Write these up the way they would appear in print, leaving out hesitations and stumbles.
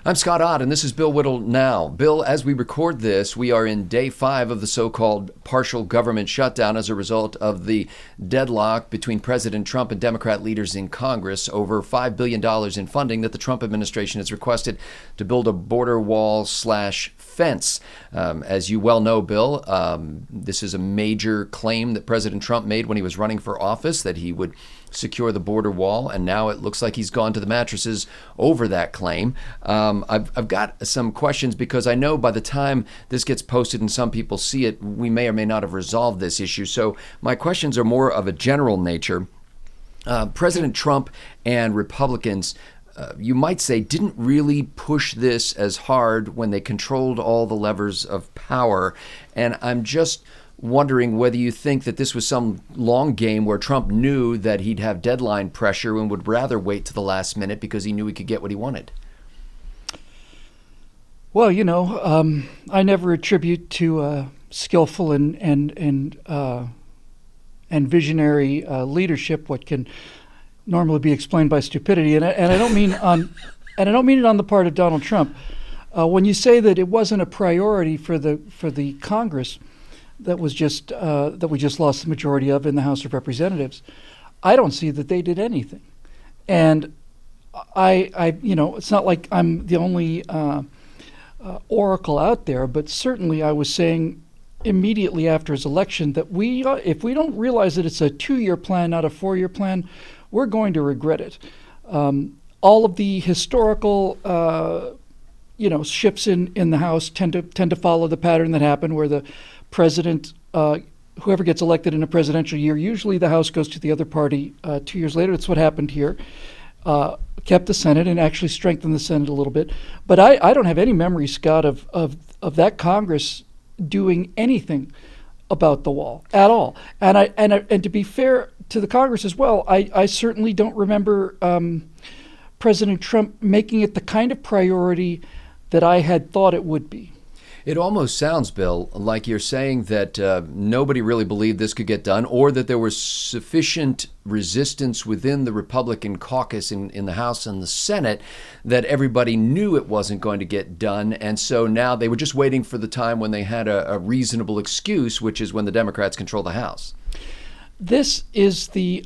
I'm Scott Ott, and this is Bill Whittle Now. Bill, as we record this, we are in day 5 of the so-called partial government shutdown as a result of the deadlock between President Trump and Democrat leaders in Congress over $5 billion in funding that the Trump administration has requested to build a border wall slash fence. As you well know, Bill, this is a major claim that President Trump made when he was running for office, that he would secure the border wall, and now it looks like he's gone to the mattresses over that claim. I've got some questions because I know by the time this gets posted and some people see it, we may or may not have resolved this issue. So my questions are more of a general nature. President Trump and Republicans, you might say, didn't really push this as hard when they controlled all the levers of power. And I'm just wondering whether you think that this was some long game where Trump knew that he'd have deadline pressure and would rather wait to the last minute because he knew he could get what he wanted. Well, I never attribute to skillful and visionary leadership what can normally be explained by stupidity, and I don't mean it on the part of Donald Trump. When you say that it wasn't a priority for the Congress that we just lost the majority of in the House of Representatives, I don't see that they did anything, and I it's not like I'm the only oracle out there, but certainly I was saying immediately after his election that if we don't realize that it's a 2-year plan, not a 4-year plan, we're going to regret it. All of the historical shifts in the House tend to follow the pattern that happened, where the president, whoever gets elected in a presidential year, usually the House goes to the other party 2 years later. That's what happened here. Kept the Senate and actually strengthened the Senate a little bit. But I don't have any memory, Scott, of that Congress doing anything about the wall at all. And to be fair to the Congress as well, I certainly don't remember President Trump making it the kind of priority that I had thought it would be. It almost sounds, Bill, like you're saying that nobody really believed this could get done, or that there was sufficient resistance within the Republican caucus in the House and the Senate that everybody knew it wasn't going to get done. And so now they were just waiting for the time when they had a reasonable excuse, which is when the Democrats control the House. This is the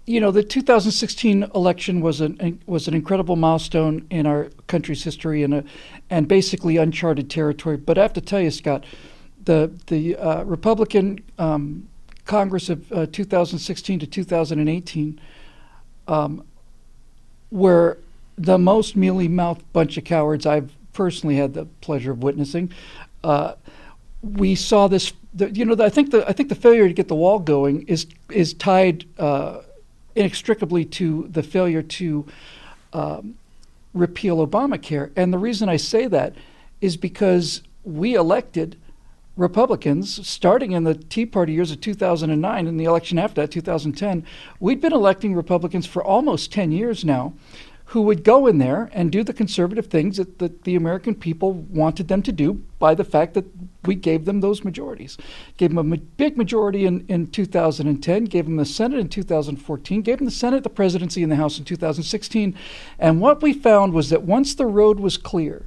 2016 election was an incredible milestone in our country's history and basically uncharted territory. But I have to tell you, Scott, the Republican Congress of 2016 to 2018 were the most mealy-mouthed bunch of cowards I've personally had the pleasure of witnessing. We saw this. I think the failure to get the wall going is tied inextricably to the failure to repeal Obamacare. And the reason I say that is because we elected Republicans, starting in the Tea Party years of 2009 and the election after that, 2010, we'd been electing Republicans for almost 10 years now, who would go in there and do the conservative things that the American people wanted them to do by the fact that we gave them those majorities. Gave them a big majority in 2010, gave them the Senate in 2014, gave them the Senate, the presidency, and the House in 2016. And what we found was that once the road was clear,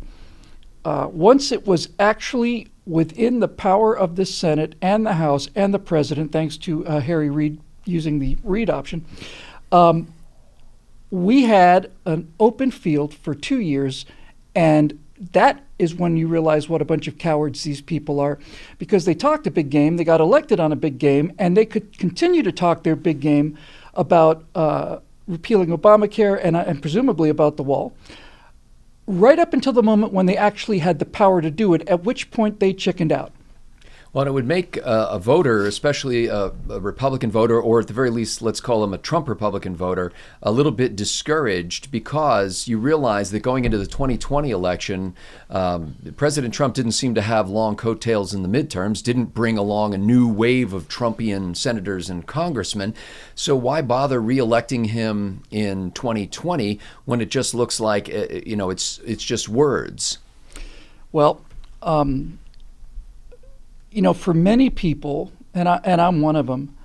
once it was actually within the power of the Senate and the House and the president, thanks to Harry Reid using the Reid option, we had an open field for 2 years, and that is when you realize what a bunch of cowards these people are, because they talked a big game, they got elected on a big game, and they could continue to talk their big game about repealing Obamacare and presumably about the wall, right up until the moment when they actually had the power to do it, at which point they chickened out. Well, it would make a voter, especially a Republican voter, or at the very least, let's call him a Trump Republican voter, a little bit discouraged, because you realize that going into the 2020 election, President Trump didn't seem to have long coattails in the midterms, didn't bring along a new wave of Trumpian senators and congressmen. So why bother reelecting him in 2020 when it just looks like, it's just words? Well, for many people, and I'm one of them,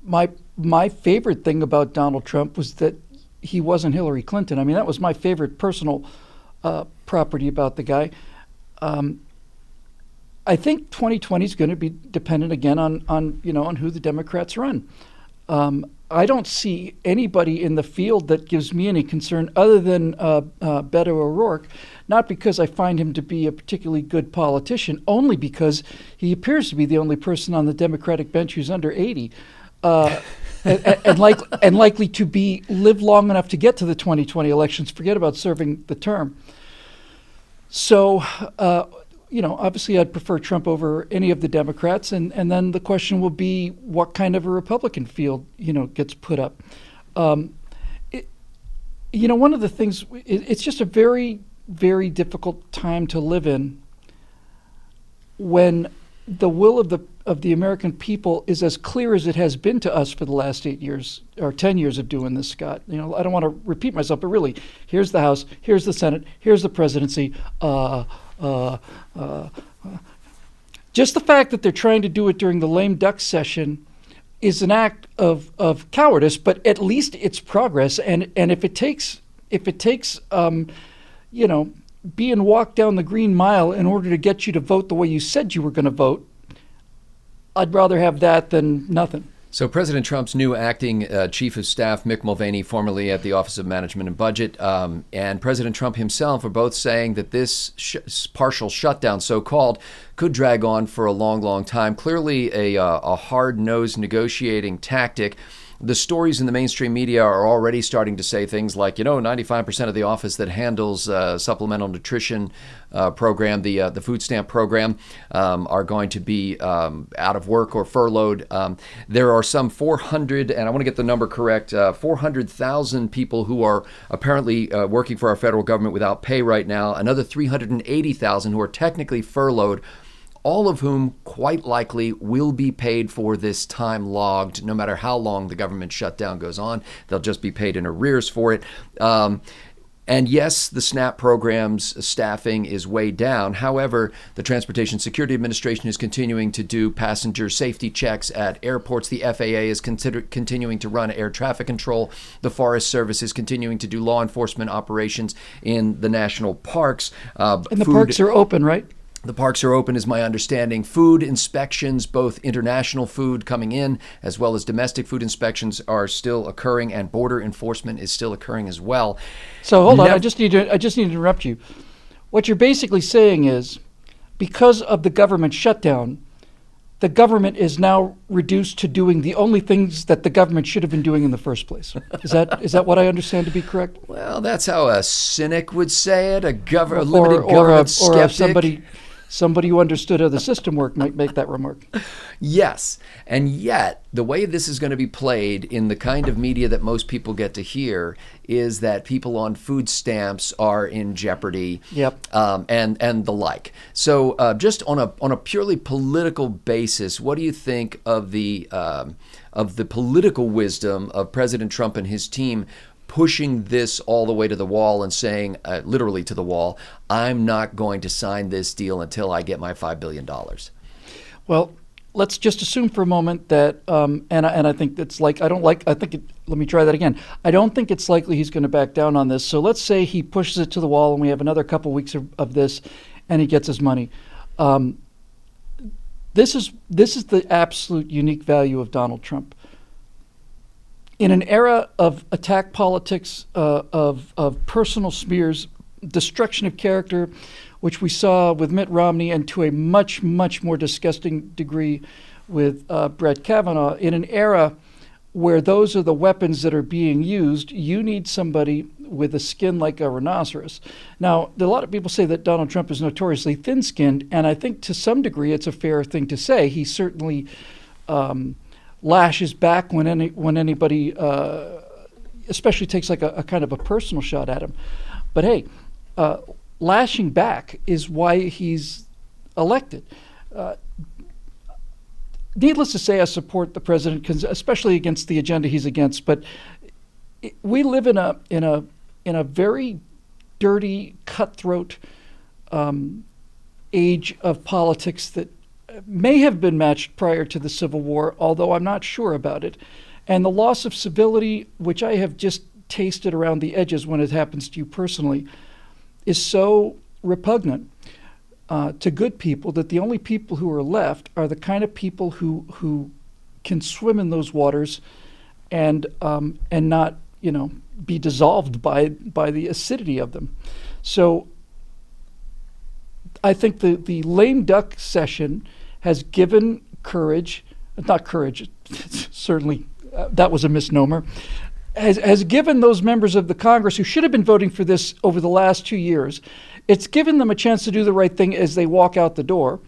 my favorite thing about Donald Trump was that he wasn't Hillary Clinton. I mean, that was my favorite personal property about the guy. I think 2020 is going to be dependent again on who the Democrats run. I don't see anybody in the field that gives me any concern other than Beto O'Rourke, not because I find him to be a particularly good politician, only because he appears to be the only person on the Democratic bench who's under 80, and likely to live long enough to get to the 2020 elections. Forget about serving the term. So, obviously I'd prefer Trump over any of the Democrats, and then the question will be what kind of a Republican field, gets put up. One of the things, it's just a very, very difficult time to live in when the will of the American people is as clear as it has been to us for the last 8 years or 10 years of doing this, Scott. I don't want to repeat myself, but really, here's the House, here's the Senate, here's the presidency. Just the fact that they're trying to do it during the lame duck session is an act of cowardice, but at least it's progress. And if it takes being walked down the Green Mile in order to get you to vote the way you said you were going to vote, I'd rather have that than nothing. So President Trump's new acting chief of staff, Mick Mulvaney, formerly at the Office of Management and Budget, and President Trump himself are both saying that this partial shutdown, so-called, could drag on for a long, long time. Clearly a hard-nosed negotiating tactic. The stories in the mainstream media are already starting to say things like, 95% of the office that handles supplemental nutrition program, the food stamp program, are going to be out of work or furloughed. There are some 400, and I want to get the number correct, 400,000 people who are apparently working for our federal government without pay right now, another 380,000 who are technically furloughed, all of whom quite likely will be paid for this time logged, no matter how long the government shutdown goes on. They'll just be paid in arrears for it. And yes, the SNAP program's staffing is way down. However, the Transportation Security Administration is continuing to do passenger safety checks at airports. The FAA is continuing to run air traffic control. The Forest Service is continuing to do law enforcement operations in the national parks. And the parks are open, right? The parks are open, is my understanding. Food inspections, both international food coming in as well as domestic food inspections, are still occurring, and border enforcement is still occurring as well. So hold on, I just need to interrupt you. What you're basically saying is, because of the government shutdown, the government is now reduced to doing the only things that the government should have been doing in the first place. Is that what I understand to be correct? Well, that's how a cynic would say it. A limited government skeptic. Somebody who understood how the system worked might make that remark. Yes. And yet, the way this is going to be played in the kind of media that most people get to hear is that people on food stamps are in jeopardy. Yep. And the like. So just on a purely political basis, what do you think of the political wisdom of President Trump and his team pushing this all the way to the wall and saying, literally to the wall, I'm not going to sign this deal until I get my $5 billion? Well, let's just assume for a moment that, and I think it's like, let me try that again. I don't think it's likely he's going to back down on this. So let's say he pushes it to the wall and we have another couple weeks of this and he gets his money. This is the absolute unique value of Donald Trump. In an era of attack politics, of personal smears, destruction of character, which we saw with Mitt Romney, and to a much, much more disgusting degree with Brett Kavanaugh, in an era where those are the weapons that are being used, you need somebody with a skin like a rhinoceros. Now, a lot of people say that Donald Trump is notoriously thin-skinned, and I think to some degree it's a fair thing to say. He certainly lashes back when anybody, especially takes like a kind of a personal shot at him. But hey, lashing back is why he's elected. Needless to say, I support the president, especially against the agenda he's against. But we live in a very dirty, cutthroat age of politics that may have been matched prior to the Civil War, although I'm not sure about it. And the loss of civility, which I have just taste it around the edges when it happens to you personally, is so repugnant to good people that the only people who are left are the kind of people who can swim in those waters and not be dissolved by the acidity of them. So I think the lame duck session has given not courage, certainly that was a misnomer, has given those members of the Congress who should have been voting for this over the last 2 years, it's given them a chance to do the right thing as they walk out the door.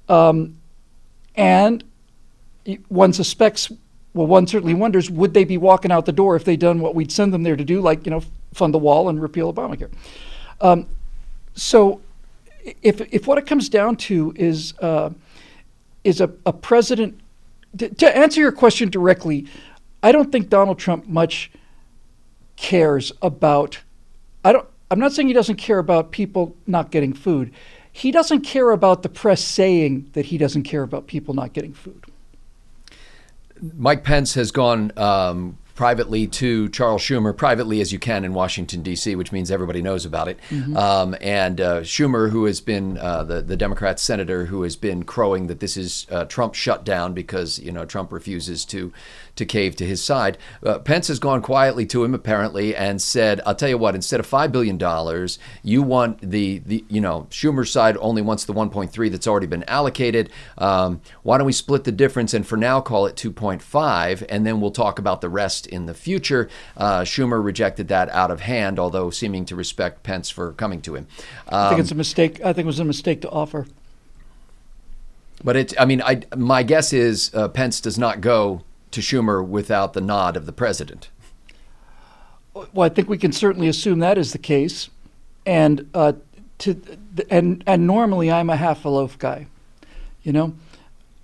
And one suspects, well, one certainly wonders, would they be walking out the door if they'd done what we'd send them there to do, like, fund the wall and repeal Obamacare? So if what it comes down to is a president, to answer your question directly, I don't think Donald Trump much cares about, I'm not saying he doesn't care about people not getting food. He doesn't care about the press saying that he doesn't care about people not getting food. Mike Pence has gone privately to Charles Schumer, privately as you can in Washington, D.C., which means everybody knows about it. Mm-hmm. And Schumer, who has been the Democrat senator who has been crowing that this is Trump shutdown because, Trump refuses to cave to his side. Pence has gone quietly to him, apparently, and said, I'll tell you what, instead of $5 billion, you want the Schumer's side only wants the 1.3 that's already been allocated. Why don't we split the difference and for now call it 2.5, and then we'll talk about the rest in the future. Schumer rejected that out of hand, although seeming to respect Pence for coming to him. I think it's a mistake. I think it was a mistake to offer. But my guess is Pence does not go to Schumer without the nod of the president. Well, I think we can certainly assume that is the case, and normally I'm a half a loaf guy,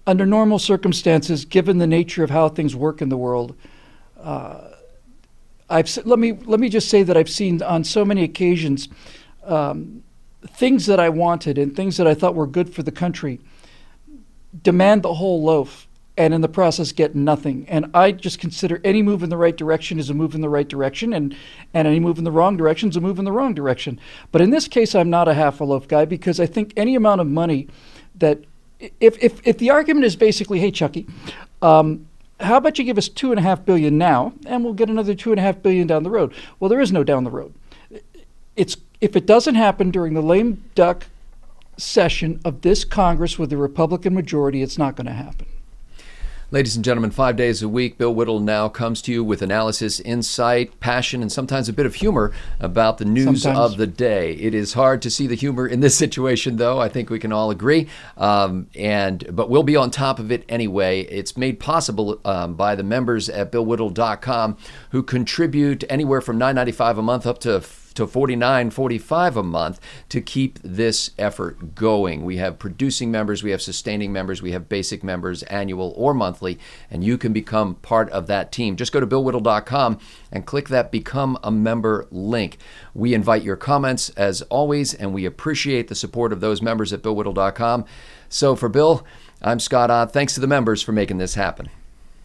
Under normal circumstances, given the nature of how things work in the world, let me just say that I've seen on so many occasions things that I wanted and things that I thought were good for the country demand the whole loaf, and in the process get nothing. And I just consider any move in the right direction is a move in the right direction, and any move in the wrong direction is a move in the wrong direction. But in this case, I'm not a half a loaf guy, because I think any amount of money that, if the argument is basically, hey, Chucky, how about you give us $2.5 billion now, and we'll get another $2.5 billion down the road? Well, there is no down the road. If it doesn't happen during the lame duck session of this Congress with the Republican majority, it's not going to happen. Ladies and gentlemen, 5 days a week, Bill Whittle now comes to you with analysis, insight, passion, and sometimes a bit of humor about the news of the day. It is hard to see the humor in this situation, though. I think we can all agree. But we'll be on top of it anyway. It's made possible by the members at BillWhittle.com who contribute anywhere from $9.95 a month up to $49.45 a month to keep this effort going. We have producing members, we have sustaining members, we have basic members, annual or monthly, and you can become part of that team. Just go to BillWhittle.com and click that Become a Member link. We invite your comments as always, and we appreciate the support of those members at BillWhittle.com. So for Bill, I'm Scott Ott. Thanks to the members for making this happen.